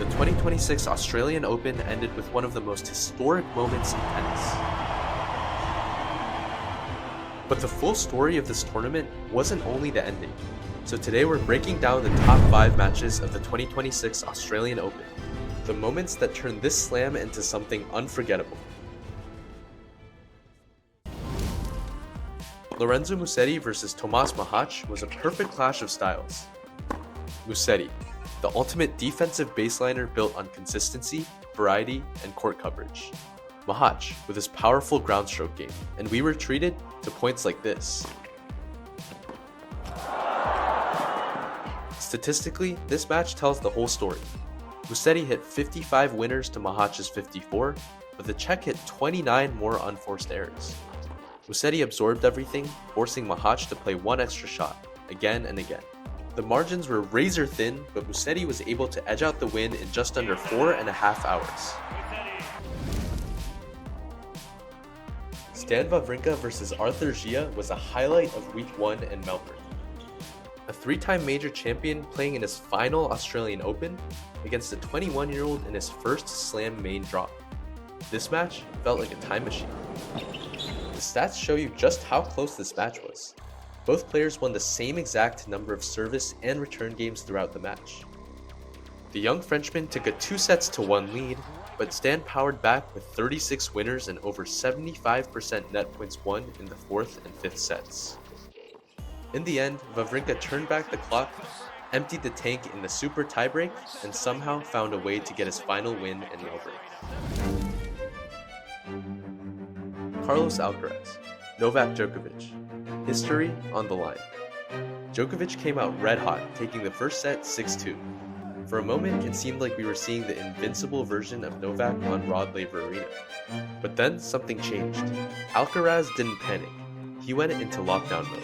The 2026 Australian Open ended with one of the most historic moments in tennis. But the full story of this tournament wasn't only the ending. So today we're breaking down the top 5 matches of the 2026 Australian Open. The moments that turned this slam into something unforgettable. Lorenzo Musetti vs Tomas Machac was a perfect clash of styles. Musetti, the ultimate defensive baseliner built on consistency, variety, and court coverage. Machac with his powerful groundstroke game, and we were treated to points like this. Statistically, this match tells the whole story. Musetti hit 55 winners to Mahac's 54, but the Czech hit 29 more unforced errors. Musetti absorbed everything, forcing Machac to play one extra shot, again and again. The margins were razor thin, but Musetti was able to edge out the win in just under 4.5 hours. Stan Wawrinka vs Arthur Gia was a highlight of Week 1 in Melbourne. A 3-time major champion playing in his final Australian Open against a 21-year-old in his first Slam main drop. This match felt like a time machine. The stats show you just how close this match was. Both players won the same exact number of service and return games throughout the match. The young Frenchman took a 2-1 lead, but Stan powered back with 36 winners and over 75% net points won in the 4th and 5th sets. In the end, Wawrinka turned back the clock, emptied the tank in the super tiebreak, and somehow found a way to get his final win in Melbourne. Carlos Alcaraz, Novak Djokovic. History on the line. Djokovic came out red hot, taking the first set 6-2. For a moment, it seemed like we were seeing the invincible version of Novak on Rod Laver Arena. But then something changed. Alcaraz didn't panic. He went into lockdown mode.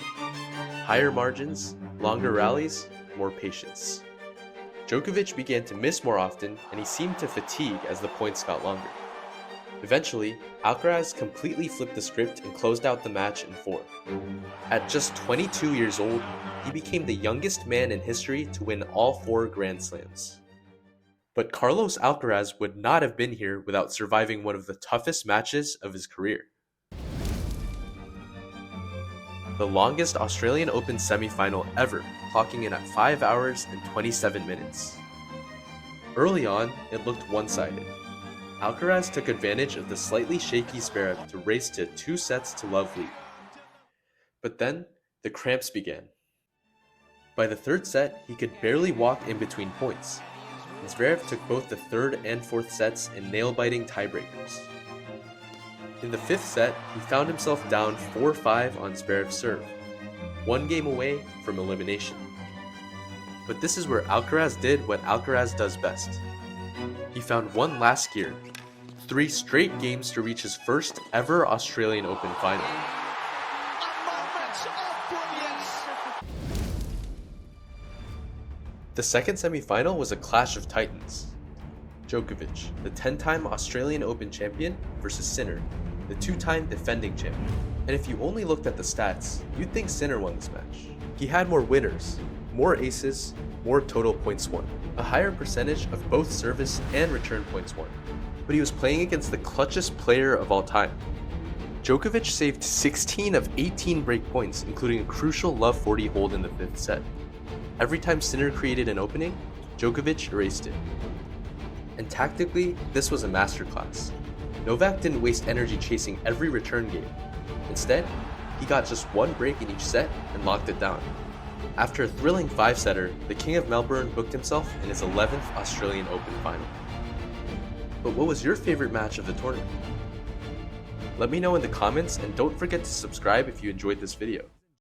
Higher margins, longer rallies, more patience. Djokovic began to miss more often, and he seemed to fatigue as the points got longer. Eventually, Alcaraz completely flipped the script and closed out the match in 4. At just 22 years old, he became the youngest man in history to win all 4 Grand Slams. But Carlos Alcaraz would not have been here without surviving one of the toughest matches of his career. The longest Australian Open semi-final ever, clocking in at 5 hours and 27 minutes. Early on, it looked one-sided. Alcaraz took advantage of the slightly shaky Zverev to race to 2-0 lead. But then, the cramps began. By the 3rd set, he could barely walk in between points, and Zverev took both the 3rd and 4th sets in nail-biting tiebreakers. In the 5th set, he found himself down 4-5 on Zverev's serve, 1 game away from elimination. But this is where Alcaraz did what Alcaraz does best. He found one last gear, 3 straight games to reach his first ever Australian Open final. The second semi-final was a clash of titans. Djokovic, the 10-time Australian Open champion, versus Sinner, the 2-time defending champion. And if you only looked at the stats, you'd think Sinner won this match. He had more winners, more aces, more total points won, a higher percentage of both service and return points won. But he was playing against the clutchest player of all time. Djokovic saved 16 of 18 break points, including a crucial love 40 hold in the 5th set. Every time Sinner created an opening, Djokovic erased it. And tactically, this was a masterclass. Novak didn't waste energy chasing every return game. Instead, he got just 1 break in each set and locked it down. After a thrilling 5-setter, the King of Melbourne booked himself in his 11th Australian Open final. But what was your favorite match of the tournament? Let me know in the comments, and don't forget to subscribe if you enjoyed this video.